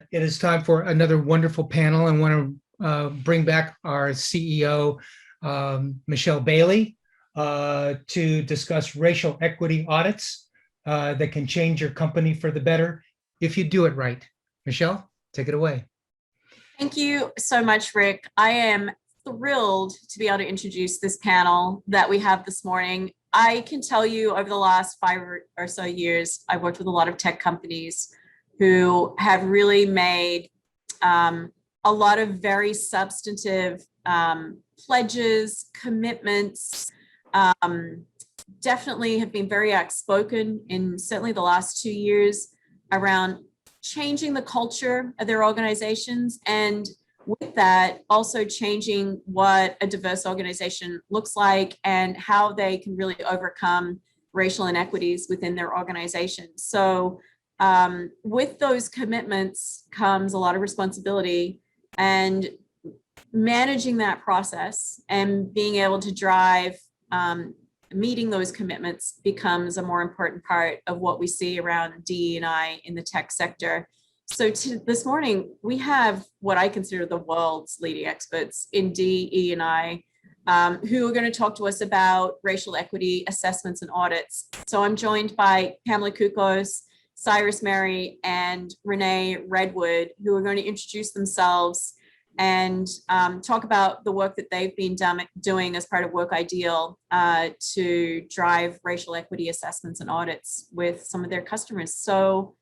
It is time for another wonderful panel. I want to bring back our CEO, Michelle Bailey, to discuss racial equity audits that can change your company for the better if you do it right. Michelle, take it away. Thank you so much, Rick. I am thrilled to be able to introduce this panel that we have this morning. I can tell you over the last 5 or so years, I've worked with a lot of tech companies who have really made a lot of very substantive pledges, commitments, definitely have been very outspoken in certainly the last 2 years around changing the culture of their organizations, and with that also changing what a diverse organization looks like and how they can really overcome racial inequities within their organization. So with those commitments comes a lot of responsibility, and managing that process and being able to drive meeting those commitments becomes a more important part of what we see around DE&I in the tech sector. So this morning, we have what I consider the world's leading experts in DE&I who are going to talk to us about racial equity assessments and audits. So I'm joined by Pamela Kukos, Cyrus Mary, and Renee Redwood, who are going to introduce themselves and talk about the work that they've been doing as part of Work Ideal to drive racial equity assessments and audits with some of their customers. So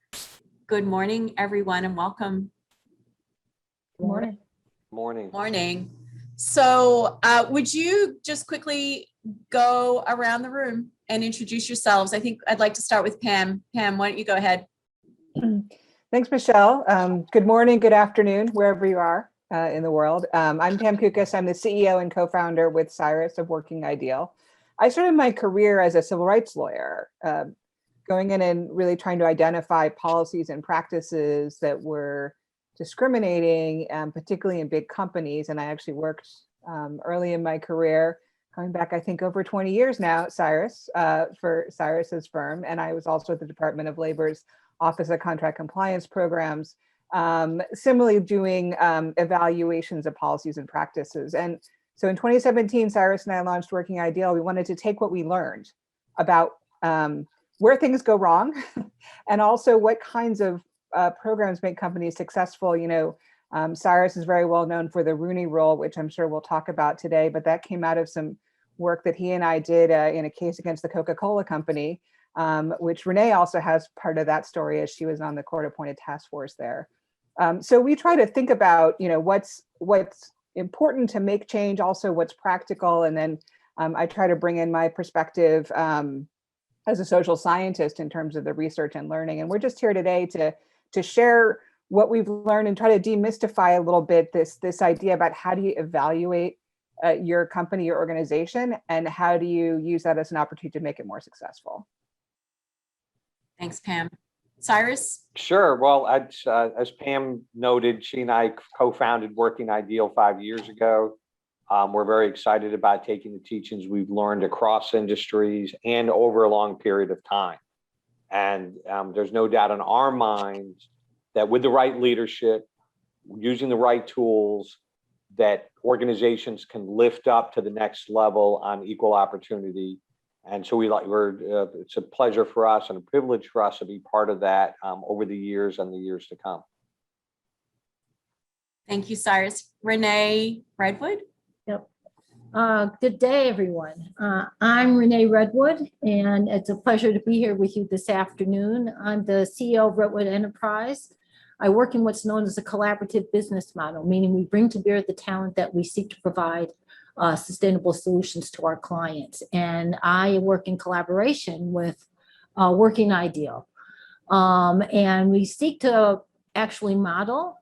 good morning, everyone, and welcome. Good morning. Morning. Morning. So would you just quickly go around the room and introduce yourselves? I think I'd like to start with Pam. Pam, why don't you go ahead? Thanks, Michelle. Good morning, good afternoon, wherever you are in the world. I'm Pam Kukos. I'm the CEO and co-founder with Cyrus of Working Ideal. I started my career as a civil rights lawyer, going in and really trying to identify policies and practices that were discriminating, particularly in big companies. And I actually worked early in my career, going back, I think, over 20 years now at Cyrus, for Cyrus's firm. And I was also at the Department of Labor's Office of Contract Compliance Programs, similarly doing evaluations of policies and practices. And so in 2017, Cyrus and I launched Working Ideal. We wanted to take what we learned about where things go wrong and also what kinds of programs make companies successful. You know, Cyrus is very well known for the Rooney Rule, which I'm sure we'll talk about today, but that came out of some work that he and I did in a case against the Coca-Cola company, which Renee also has part of that story as she was on the court-appointed task force there. So we try to think about, you know, what's important to make change, also what's practical, and then I try to bring in my perspective as a social scientist in terms of the research and learning. And we're just here today to share what we've learned and try to demystify a little bit this idea about how do you evaluate your company, your organization, and how do you use that as an opportunity to make it more successful. Thanks, Pam. Cyrus? Sure. Well, as Pam noted, she and I co-founded Working Ideal 5 years ago. We're very excited about taking the teachings we've learned across industries and over a long period of time. And there's no doubt in our minds that with the right leadership, using the right tools, that organizations can lift up to the next level on equal opportunity. And so it's a pleasure for us and a privilege for us to be part of that over the years and the years to come. Thank you, Cyrus. Renee Redwood? Yep. Good day, everyone. I'm Renee Redwood, and it's a pleasure to be here with you this afternoon. I'm the CEO of Redwood Enterprise. I work in what's known as a collaborative business model, meaning we bring to bear the talent that we seek to provide sustainable solutions to our clients. And I work in collaboration with Working Ideal. And we seek to actually model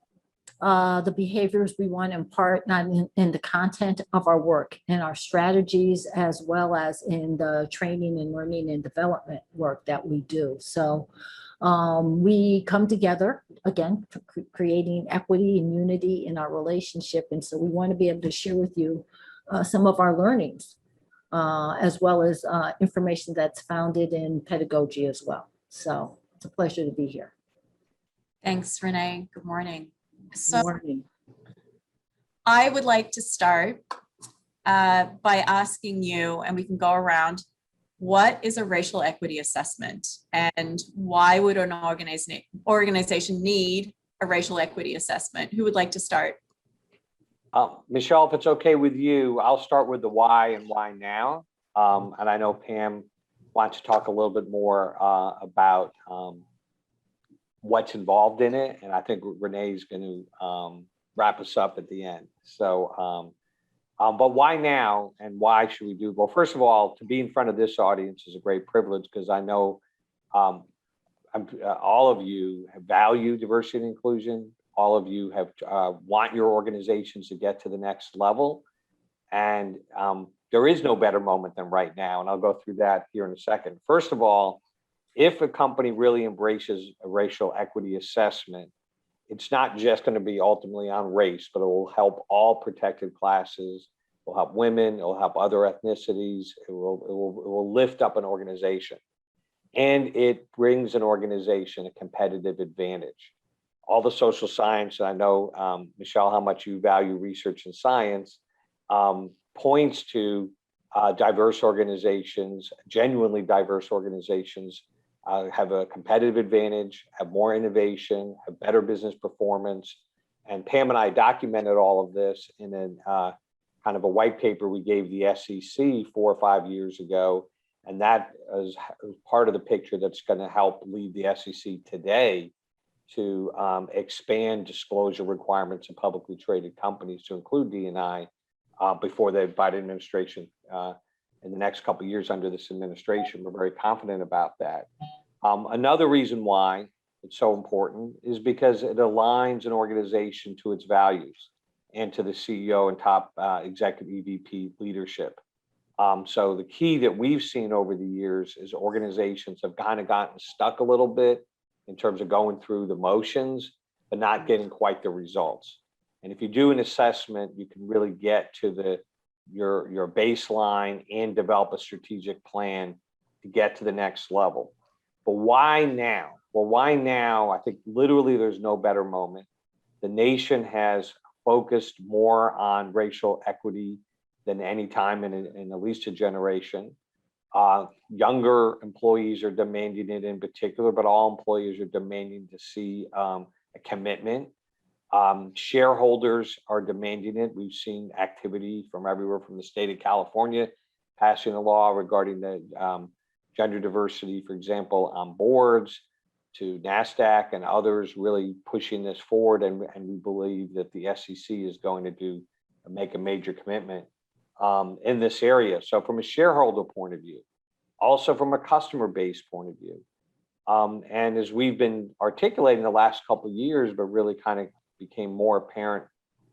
the behaviors we want to impart, not in the content of our work and our strategies, as well as in the training and learning and development work that we do. So we come together, again, for creating equity and unity in our relationship. And so we want to be able to share with you some of our learnings, as well as information that's founded in pedagogy as well. So it's a pleasure to be here. Thanks, Renee. Good morning. Good So morning. I would like to start by asking you, and we can go around, what is a racial equity assessment and why would an organization need a racial equity assessment? Who would like to start? Michelle, if it's okay with you, I'll start with the why and why now. And I know Pam wants to talk a little bit more about what's involved in it. And I think Renee's going to wrap us up at the end. So, but why now and why should we do? Well, first of all, to be in front of this audience is a great privilege because I know all of you value diversity and inclusion. All of you have want your organizations to get to the next level. And there is no better moment than right now. And I'll go through that here in a second. First of all, if a company really embraces a racial equity assessment, it's not just going to be ultimately on race, but it will help all protected classes. It will help women. It will help other ethnicities. It will lift up an organization. And it brings an organization a competitive advantage. All the social science, and I know, Michelle, how much you value research and science, points to diverse organizations, genuinely diverse organizations, have a competitive advantage, have more innovation, have better business performance. And Pam and I documented all of this in a kind of a white paper we gave the SEC 4 or 5 years ago. And that is part of the picture that's going to help lead the SEC today to expand disclosure requirements of publicly traded companies to include D&I before the Biden administration in the next couple of years under this administration. We're very confident about that. Another reason why it's so important is because it aligns an organization to its values and to the CEO and top executive EVP leadership. So the key that we've seen over the years is organizations have kind of gotten stuck a little bit in terms of going through the motions, but not getting quite the results. And if you do an assessment, you can really get to your baseline and develop a strategic plan to get to the next level. But why now? Well, why now? I think literally there's no better moment. The nation has focused more on racial equity than any time in at least a generation. Younger employees are demanding it in particular, but all employees are demanding to see a commitment. Shareholders are demanding it. We've seen activity from everywhere from the state of California passing a law regarding the gender diversity, for example, on boards, to NASDAQ and others really pushing this forward. And we believe that the SEC is going to make a major commitment in this area. So from a shareholder point of view, also from a customer base point of view. And as we've been articulating the last couple of years, but really kind of became more apparent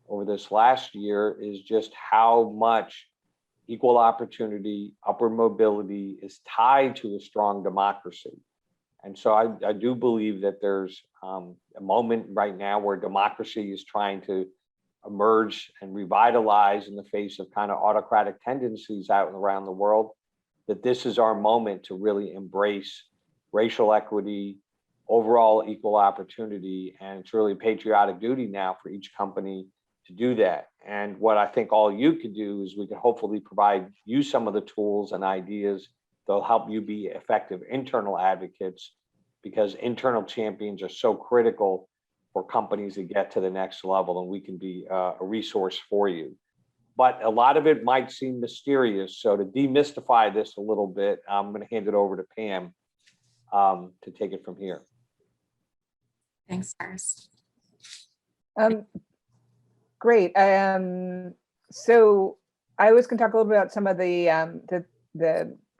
over this last year, is just how much equal opportunity, upward mobility is tied to a strong democracy. And so I do believe that there's a moment right now where democracy is trying to emerge and revitalize in the face of kind of autocratic tendencies out and around the world, that this is our moment to really embrace racial equity, overall equal opportunity. And it's really a patriotic duty now for each company to do that. And what I think all you could do is we could hopefully provide you some of the tools and ideas that'll help you be effective internal advocates, because internal champions are so critical for companies to get to the next level, and we can be a resource for you. But a lot of it might seem mysterious. So to demystify this a little bit, I'm going to hand it over to Pam to take it from here. Thanks, Cyrus. Great. So I was going to talk a little bit about some of the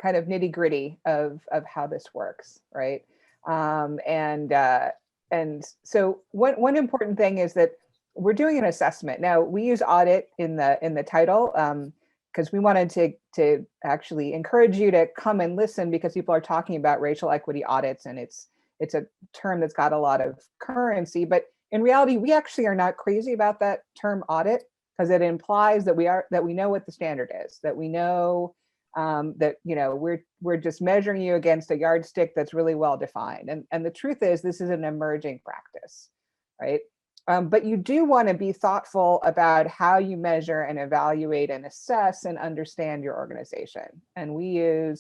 kind of nitty gritty of how this works, right? And so one important thing is that we're doing an assessment. Now, we use audit in the title because we wanted to actually encourage you to come and listen, because people are talking about racial equity audits, and it's a term that's got a lot of currency. But in reality, we actually are not crazy about that term audit, because it implies that we know what the standard is, that we know that, you know, we're just measuring you against a yardstick that's really well defined. And the truth is, this is an emerging practice, right? But you do want to be thoughtful about how you measure and evaluate and assess and understand your organization. And we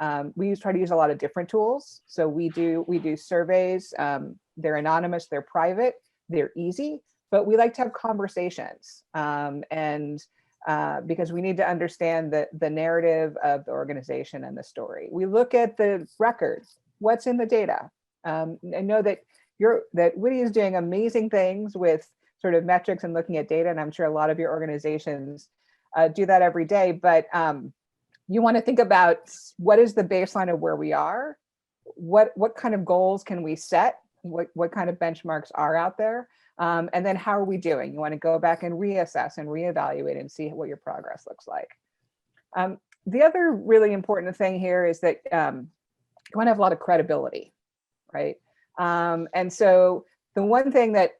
try to use a lot of different tools. So we do surveys. They're anonymous, they're private, they're easy, but we like to have conversations. Because we need to understand the narrative of the organization and the story. We look at the records, what's in the data. I know that WITI is doing amazing things with sort of metrics and looking at data, and I'm sure a lot of your organizations do that every day, but you want to think about what is the baseline of where we are, what kind of goals can we set, what kind of benchmarks are out there, and then how are we doing? You want to go back and reassess and reevaluate and see what your progress looks like. The other really important thing here is that you want to have a lot of credibility, right? And so the one thing that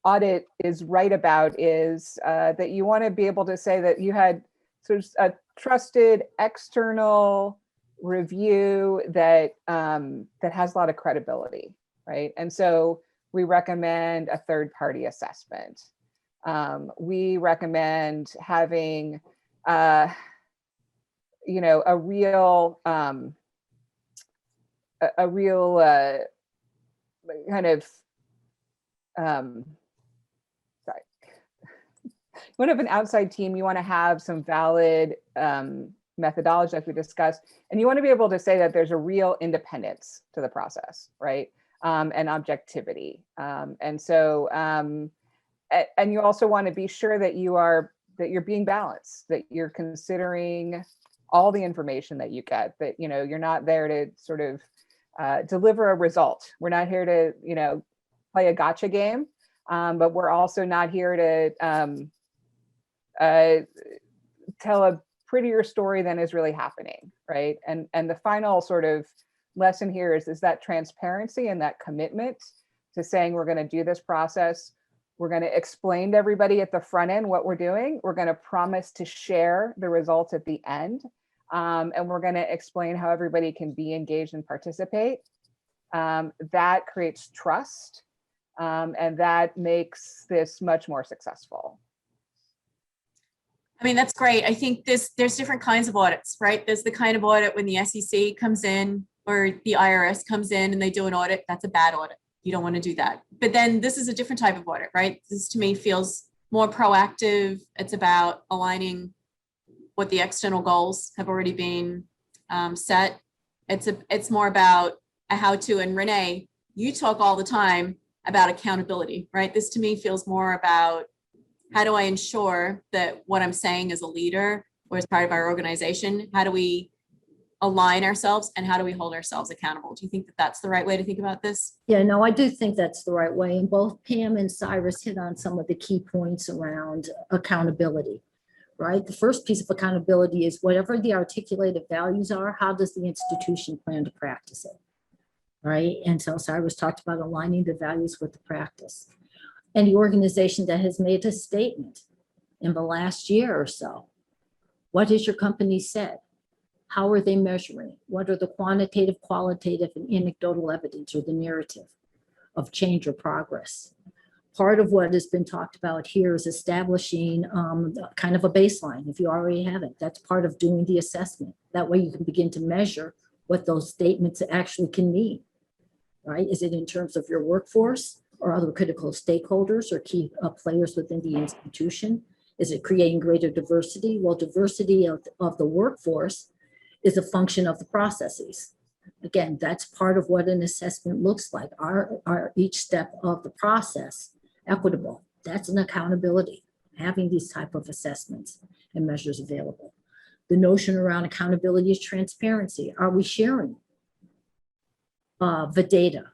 audit is right about is that you want to be able to say that you had sort of a trusted external review that that has a lot of credibility, right? And so we recommend a third-party assessment. We recommend having, you know, a real kind of, sorry. You want to have an outside team. You want to have some valid methodology, like we discussed, and you want to be able to say that there's a real independence to the process, right? And objectivity. And you also want to be sure that you're being balanced, that you're considering all the information that you get, that, you know, you're not there to sort of deliver a result. We're not here to, you know, play a gotcha game, but we're also not here to tell a prettier story than is really happening, right? And the final sort of lesson here is that transparency and that commitment to saying we're going to do this process. We're going to explain to everybody at the front end what we're doing. We're going to promise to share the results at the end. And we're going to explain how everybody can be engaged and participate. That creates trust, and that makes this much more successful. I mean, that's great. I think there's different kinds of audits, right? There's the kind of audit when the SEC comes in or the IRS comes in and they do an audit. That's a bad audit. You don't want to do that. But then this is a different type of audit, right? This to me feels more proactive. It's about aligning what the external goals have already been set. It's more about a how to, and Renee, you talk all the time about accountability, right? This to me feels more about how do I ensure that what I'm saying as a leader or as part of our organization, how do we align ourselves and how do we hold ourselves accountable? Do you think that that's the right way to think about this? Yeah, no, I do think that's the right way. And both Pam and Cyrus hit on some of the key points around accountability, right? The first piece of accountability is whatever the articulated values are, how does the institution plan to practice it, right? And so Cyrus talked about aligning the values with the practice. Any organization that has made a statement in the last year or so, what has your company said? How are they measuring? What are the quantitative, qualitative, and anecdotal evidence or the narrative of change or progress? Part of what has been talked about here is establishing kind of a baseline. If you already have it, that's part of doing the assessment. That way you can begin to measure what those statements actually can mean, right? Is it in terms of your workforce or other critical stakeholders or key players within the institution? Is it creating greater diversity? Well, diversity of the workforce is a function of the processes. Again, that's part of what an assessment looks like. Are each step of the process equitable? That's an accountability, having these type of assessments and measures available. The notion around accountability is transparency. Are we sharing the data,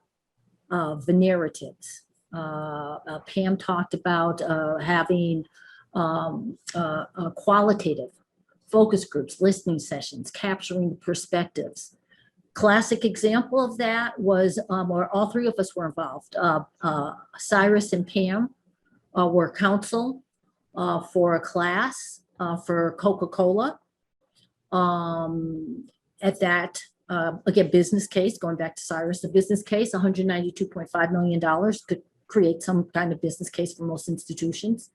the narratives? Pam talked about having qualitative focus groups, listening sessions, capturing the perspectives. Classic example of that was, where all three of us were involved. Cyrus and Pam were counsel for a class for Coca-Cola. At that, again, business case, going back to Cyrus, the business case, $192.5 million could create some kind of business case for most institutions.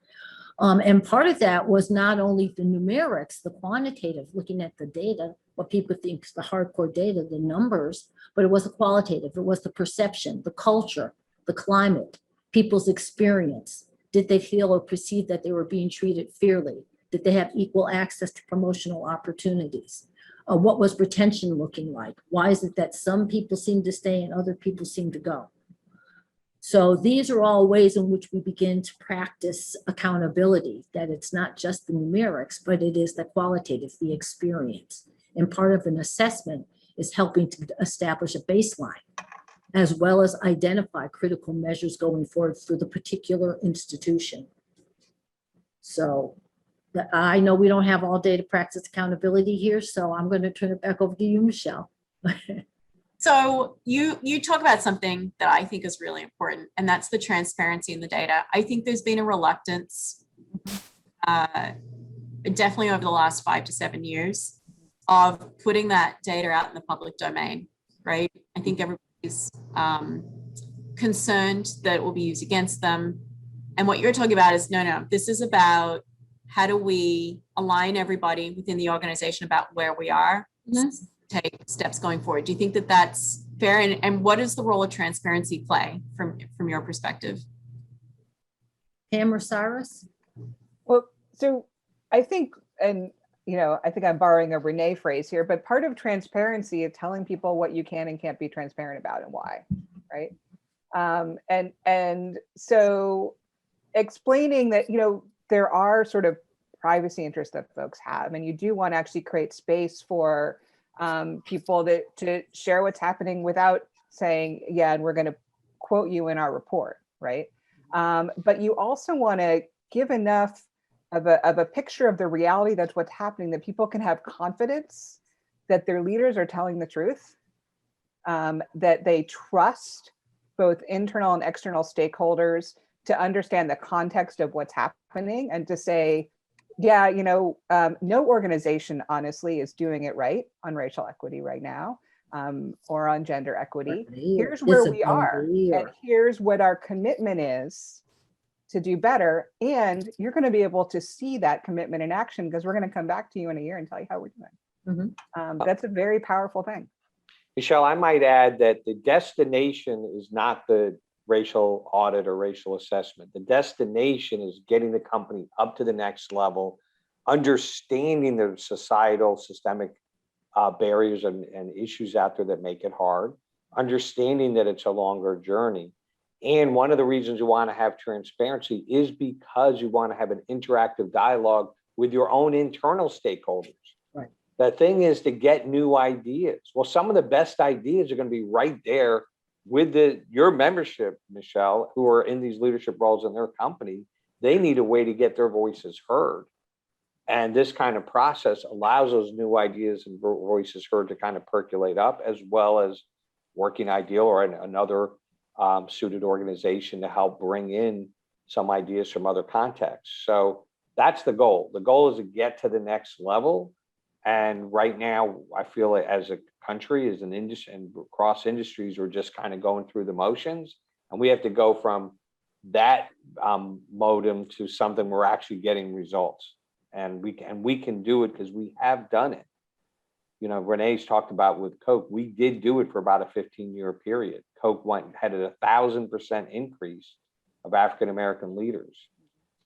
And part of that was not only the numerics, the quantitative, looking at the data, what people think is the hardcore data, the numbers, but it was the qualitative, it was the perception, the culture, the climate, people's experience. Did they feel or perceive that they were being treated fairly? Did they have equal access to promotional opportunities? What was retention looking like? Why is it that some people seem to stay and other people seem to go? So these are all ways in which we begin to practice accountability, that it's not just the numerics, but it is the qualitative, the experience. And part of an assessment is helping to establish a baseline, as well as identify critical measures going forward for the particular institution. So I know we don't have all day to practice accountability here, so I'm going to turn it back over to you, Michelle. So you talk about something that I think is really important, and that's the transparency in the data. I think there's been a reluctance, definitely over the last 5 to 7 years, of putting that data out in the public domain, right? I think everybody's concerned that it will be used against them. And what you're talking about is, no, this is about how do we align everybody within the organization about where we are, take steps going forward. Do you think that that's fair? And what does the role of transparency play from your perspective? Pam or Cyrus? Well, so I think, and I think I'm borrowing a Renee phrase here, but part of transparency is telling people what you can and can't be transparent about and why, right? And so explaining that, there are sort of privacy interests that folks have, and you do want to actually create space for people to share what's happening without saying, yeah, and we're going to quote you in our report, right? But you also want to give enough of a picture of the reality that's what's happening, that people can have confidence that their leaders are telling the truth, that they trust both internal and external stakeholders to understand the context of what's happening, and to say, yeah, no organization honestly is doing it right on racial equity right now, or on gender equity. Here's where we are, and here's what our commitment is to do better. And you're going to be able to see that commitment in action, because we're going to come back to you in a year and tell you how we're doing. That's a very powerful thing. Michelle, I might add that the destination is not the racial audit or racial assessment. The destination is getting the company up to the next level, understanding the societal systemic barriers and issues out there that make it hard, understanding that it's a longer journey. And one of the reasons you want to have transparency is because you want to have an interactive dialogue with your own internal stakeholders. Right. The thing is to get new ideas. Well, some of the best ideas are going to be right there with your membership, Michelle, who are in these leadership roles in their company. They need a way to get their voices heard. And this kind of process allows those new ideas and voices heard to kind of percolate up, as well as Working Ideal or another suited organization to help bring in some ideas from other contexts. So that's the goal. The goal is to get to the next level. And right now, I feel like as a country, as an industry, and across industries, we're just kind of going through the motions. And we have to go from that modem to something we're actually getting results. And we can do it because we have done it. Renee's talked about with Coke, we did do it for about a 15-year period. Coke had a 1,000% increase of African-American leaders.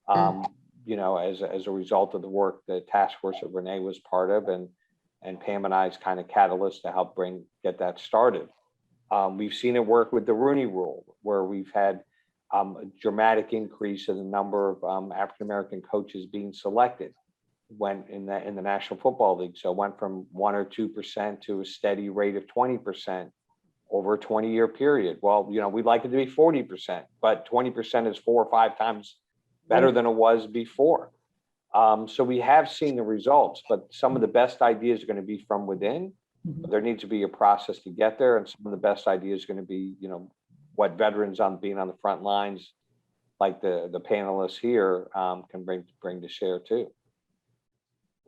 As a result of the work, the task force that Renee was part of, and Pam and I's kind of catalyst to help get that started. We've seen it work with the Rooney Rule, where we've had a dramatic increase in the number of African-American coaches being selected in the National Football League. So it went from 1 or 2% to a steady rate of 20% over a 20-year period. Well, we'd like it to be 40%, but 20% is 4 or 5 times better than it was before. So we have seen the results, but some of the best ideas are going to be from within. But there needs to be a process to get there, and some of the best ideas are going to be, what veterans being on the front lines, like the panelists here, can bring to share too.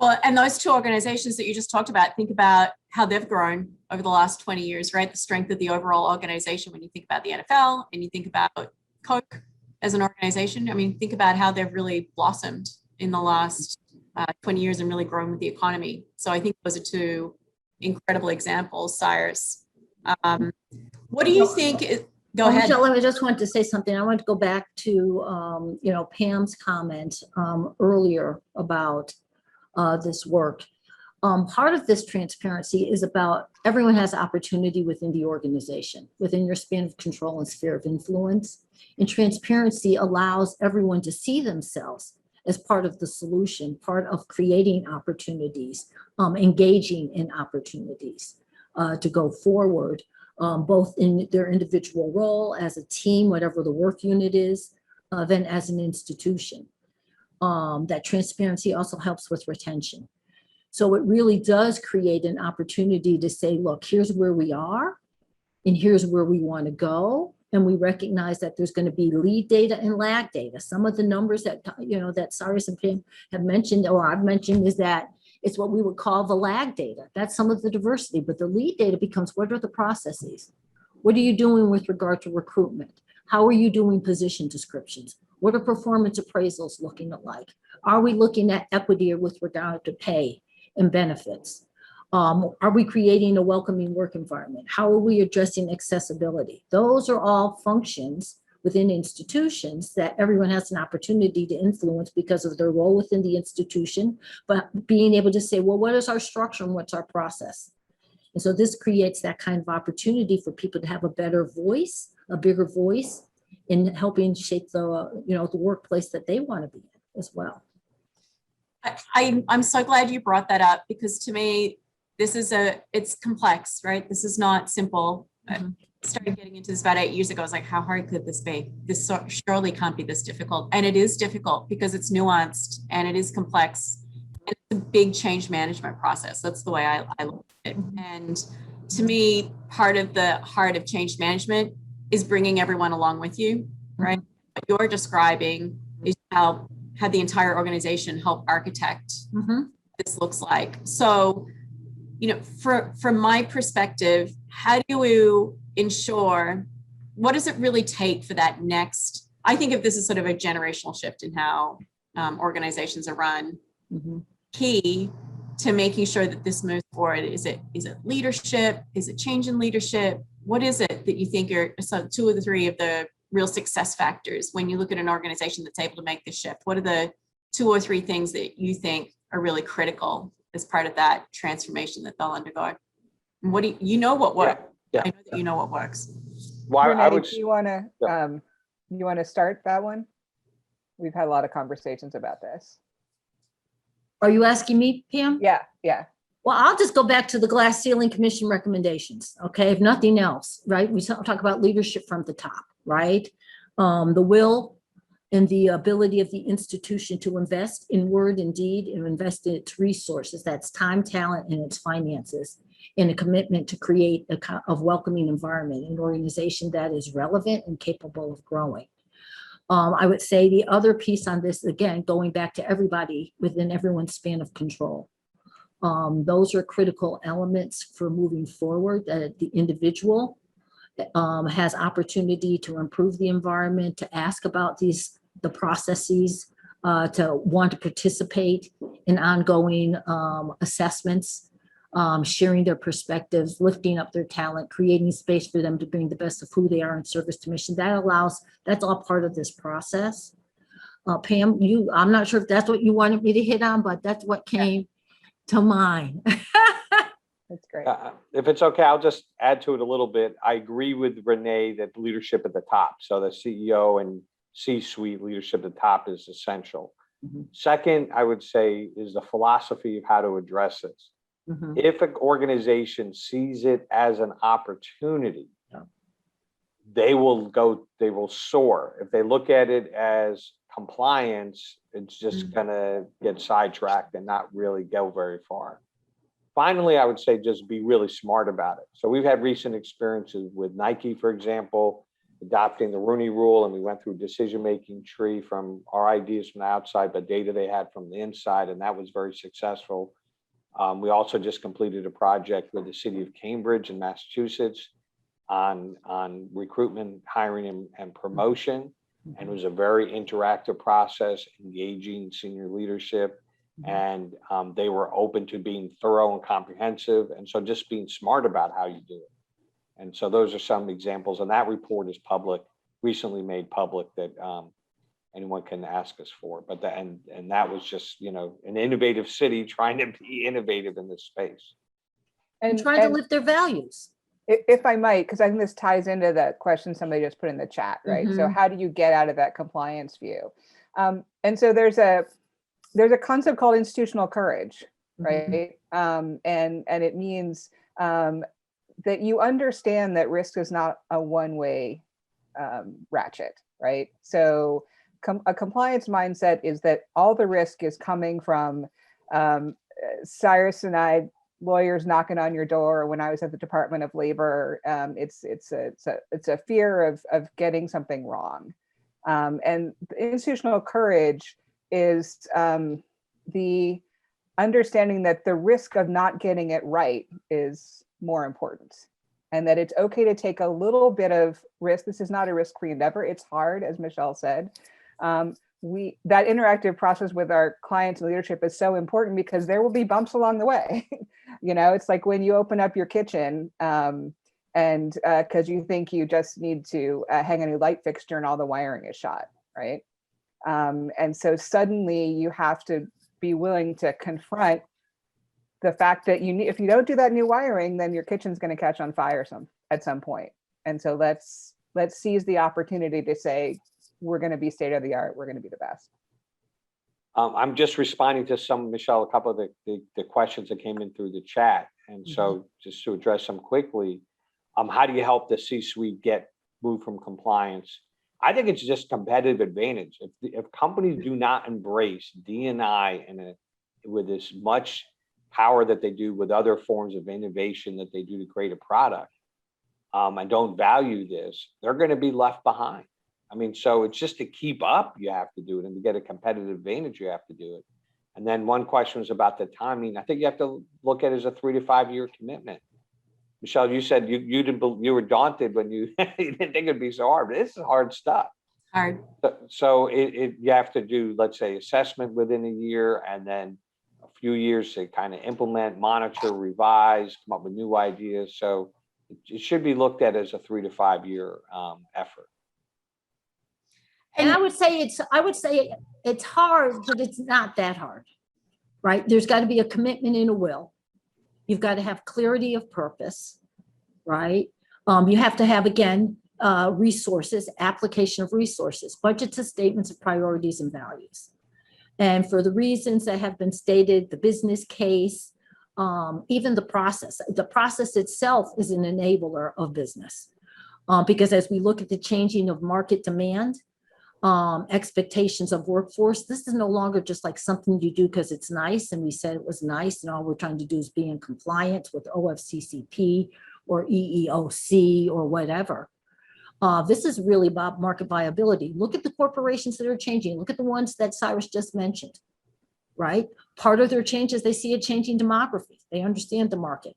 Well, and those two organizations that you just talked about, think about how they've grown over the last 20 years, right? The strength of the overall organization when you think about the NFL and you think about Coke as an organization. I mean, think about how they've really blossomed in the last 20 years and really grown with the economy. So I think those are two incredible examples, Cyrus. What do you think? Go ahead. Michelle, I just want to say something. I want to go back to, Pam's comment earlier about this work. Part of this transparency is about everyone has opportunity within the organization, within your span of control and sphere of influence. And transparency allows everyone to see themselves as part of the solution, part of creating opportunities, engaging in opportunities to go forward, both in their individual role as a team, whatever the work unit is, then as an institution. That transparency also helps with retention. So it really does create an opportunity to say, look, here's where we are and here's where we want to go. And we recognize that there's going to be lead data and lag data. Some of the numbers that, that Cyrus and Pam have mentioned, or I've mentioned, is that it's what we would call the lag data. That's some of the diversity, but the lead data becomes, what are the processes? What are you doing with regard to recruitment? How are you doing position descriptions? What are performance appraisals looking like? Are we looking at equity with regard to pay and benefits? Are we creating a welcoming work environment? How are we addressing accessibility? Those are all functions within institutions that everyone has an opportunity to influence because of their role within the institution, but being able to say, well, what is our structure and what's our process? And so this creates that kind of opportunity for people to have a better voice, a bigger voice in helping shape the, the workplace that they want to be in as well. I'm so glad you brought that up, because to me, it's complex, right? This is not simple. I started getting into this about 8 years ago. I was like, how hard could this be? This surely can't be this difficult. And it is difficult because it's nuanced and it is complex. And it's a big change management process. That's the way I look at it. And to me, part of the heart of change management is bringing everyone along with you, right? What you're describing is how the entire organization help architect this looks like. So, from my perspective, how do you ensure, what does it really take for that next? I think of this as sort of a generational shift in how organizations are run. Key to making sure that this moves forward, is it leadership? Is it change in leadership? What is it that you think are two of the three of the real success factors when you look at an organization that's able to make this shift? What are the 2 or 3 things that you think are really critical as part of that transformation that they'll undergo? And what do you know what works? Yeah. I know that you know what works. Well, Renee, I would. do you want to start that one? We've had a lot of conversations about this. Are you asking me, Pam? Yeah. Well, I'll just go back to the Glass Ceiling Commission recommendations, okay? If nothing else, right? We talk about leadership from the top, right? The will and the ability of the institution to invest in word and deed and invest in its resources. That's time, talent, and its finances, and a commitment to create a welcoming environment, an organization that is relevant and capable of growing. I would say the other piece on this, again, going back to everybody within everyone's span of control. Those are critical elements for moving forward, that the individual has opportunity to improve the environment, to ask about the processes, to want to participate in ongoing assessments, sharing their perspectives, lifting up their talent, creating space for them to bring the best of who they are in service to mission. That's all part of this process. Pam, I'm not sure if that's what you wanted me to hit on, but that's what came to mind. That's great. If it's okay, I'll just add to it a little bit. I agree with Renee that leadership at the top, so the CEO and C-suite leadership at the top is essential. Second, I would say, is the philosophy of how to address this. If an organization sees it as an opportunity, they will soar. If they look at it as compliance, it's just gonna get sidetracked and not really go very far. Finally, I would say just be really smart about it. So we've had recent experiences with Nike, for example. adopting the Rooney Rule, and we went through a decision-making tree from our ideas from the outside, but data they had from the inside, and that was very successful. We also just completed a project with the city of Cambridge in Massachusetts on recruitment, hiring, and promotion. And it was a very interactive process, engaging senior leadership, and they were open to being thorough and comprehensive. And so just being smart about how you do it. And so those are some examples, and that report is public, recently made public, that anyone can ask us for. But and that was just, you know, an innovative city trying to be innovative in this space. And trying to live their values. If I might, because I think this ties into that question somebody just put in the chat, right? So how do you get out of that compliance view? And so there's a concept called institutional courage, right? And it means that you understand that risk is not a one-way ratchet, right? So a compliance mindset is that all the risk is coming from Cyrus and I, lawyers knocking on your door. When I was at the Department of Labor, it's a fear of getting something wrong. And institutional courage is the understanding that the risk of not getting it right is more important, and that it's okay to take a little bit of risk. This is not a risk-free endeavor. It's hard, as Michelle said. That interactive process with our clients and leadership is so important because there will be bumps along the way. You know, it's like when you open up your kitchen and because you think you just need to hang a new light fixture and all the wiring is shot, right? And so suddenly you have to be willing to confront the fact that if you don't do that new wiring, then your kitchen's going to catch on fire at some point. And so let's seize the opportunity to say, we're going to be state of the art. We're going to be the best. I'm just responding to Michelle, a couple of the questions that came in through the chat. And so just to address them quickly, how do you help the C-suite move from compliance? I think it's just competitive advantage. If companies do not embrace D&I with as much power that they do with other forms of innovation that they do to create a product, and don't value this, they're going to be left behind. I mean, so it's just to keep up, you have to do it, and to get a competitive advantage, you have to do it. And then one question was about the timing. I think you have to look at it as a 3 to 5 year commitment. Michelle, you said you were daunted when you, you didn't think it'd be so hard, but this is hard stuff. Hard. So you have to do, let's say, assessment within a year, and then a few years to kind of implement, monitor, revise, come up with new ideas. So it should be looked at as a 3 to 5 year effort. And I would say it's hard, but it's not that hard, right? There's got to be a commitment and a will. You've got to have clarity of purpose, right? You have to have, again, resources, application of resources, budgets and statements of priorities and values. And for the reasons that have been stated, the business case, even the process itself is an enabler of business. Because as we look at the changing of market demand, expectations of workforce, this is no longer just like something you do because it's nice and we said it was nice and all we're trying to do is be in compliance with OFCCP or EEOC or whatever. This is really about market viability. Look at the corporations that are changing. Look at the ones that Cyrus just mentioned, right? Part of their change is they see a changing demography. They understand the market,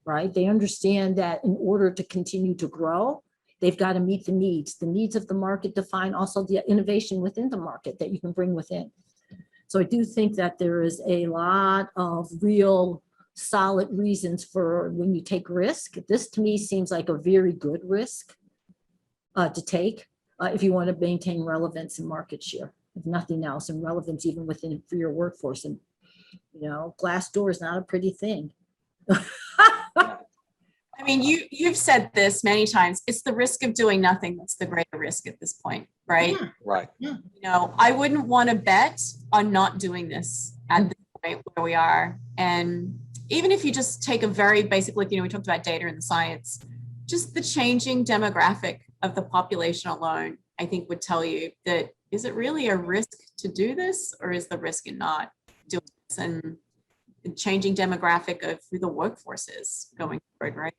right? They understand that in order to continue to grow, they've got to meet the needs of the market, define also the innovation within the market that you can bring within. So I do think that there is a lot of real solid reasons for when you take risk. This to me seems like a very good risk to take if you want to maintain relevance and market share, if nothing else, and relevance even within for your workforce. And, you know, glass door is not a pretty thing. I mean, you've said this many times. It's the risk of doing nothing that's the greater risk at this point, right? Yeah. Right. Yeah. You know, I wouldn't want to bet on not doing this at this point where we are. And even if you just take a very basic look, you know, we talked about data and the science, just the changing demographic of the population alone, I think would tell you that, is it really a risk to do this, or is the risk in not doing this? And the changing demographic of who the workforce is going forward, right?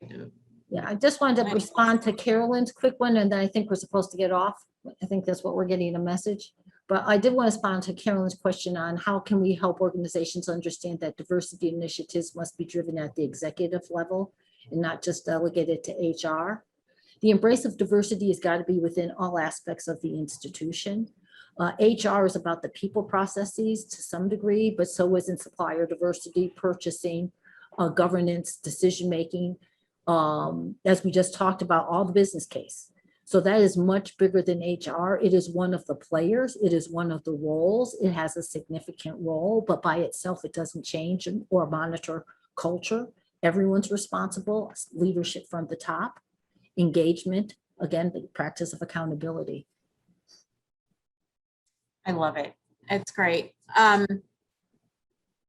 Yeah, I just wanted to Right. respond to Carolyn's quick one, and then I think we're supposed to get off. I think that's what we're getting a message. But I did want to respond to Carolyn's question on how can we help organizations understand that diversity initiatives must be driven at the executive level and not just delegated to HR. The embrace of diversity has got to be within all aspects of the institution. HR is about the people processes to some degree, but so is in supplier diversity, purchasing, governance, decision-making. As we just talked about, all the business case. So that is much bigger than HR. It is one of the players. It is one of the roles. It has a significant role, but by itself, it doesn't change or monitor culture. Everyone's responsible, leadership from the top, engagement, again, the practice of accountability. I love it. It's great.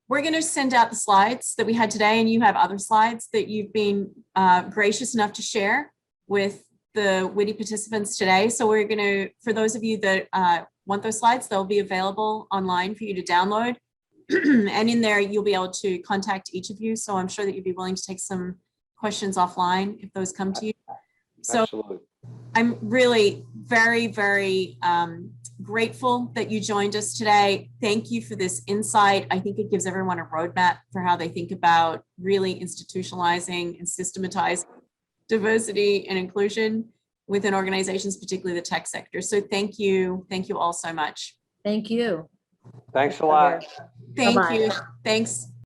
We're going to send out the slides that we had today, and you have other slides that you've been gracious enough to share with the WITI participants today. So we're going to, for those of you that want those slides, they'll be available online for you to download. And in there, you'll be able to contact each of you. So I'm sure that you'd be willing to take some questions offline if those come to you. So Absolutely. I'm really very, very grateful that you joined us today. Thank you for this insight. I think it gives everyone a roadmap for how they think about really institutionalizing and systematizing diversity and inclusion within organizations, particularly the tech sector. So thank you. Thank you all so much. Thank you. Thanks a lot. Thank Bye-bye. you. Thanks.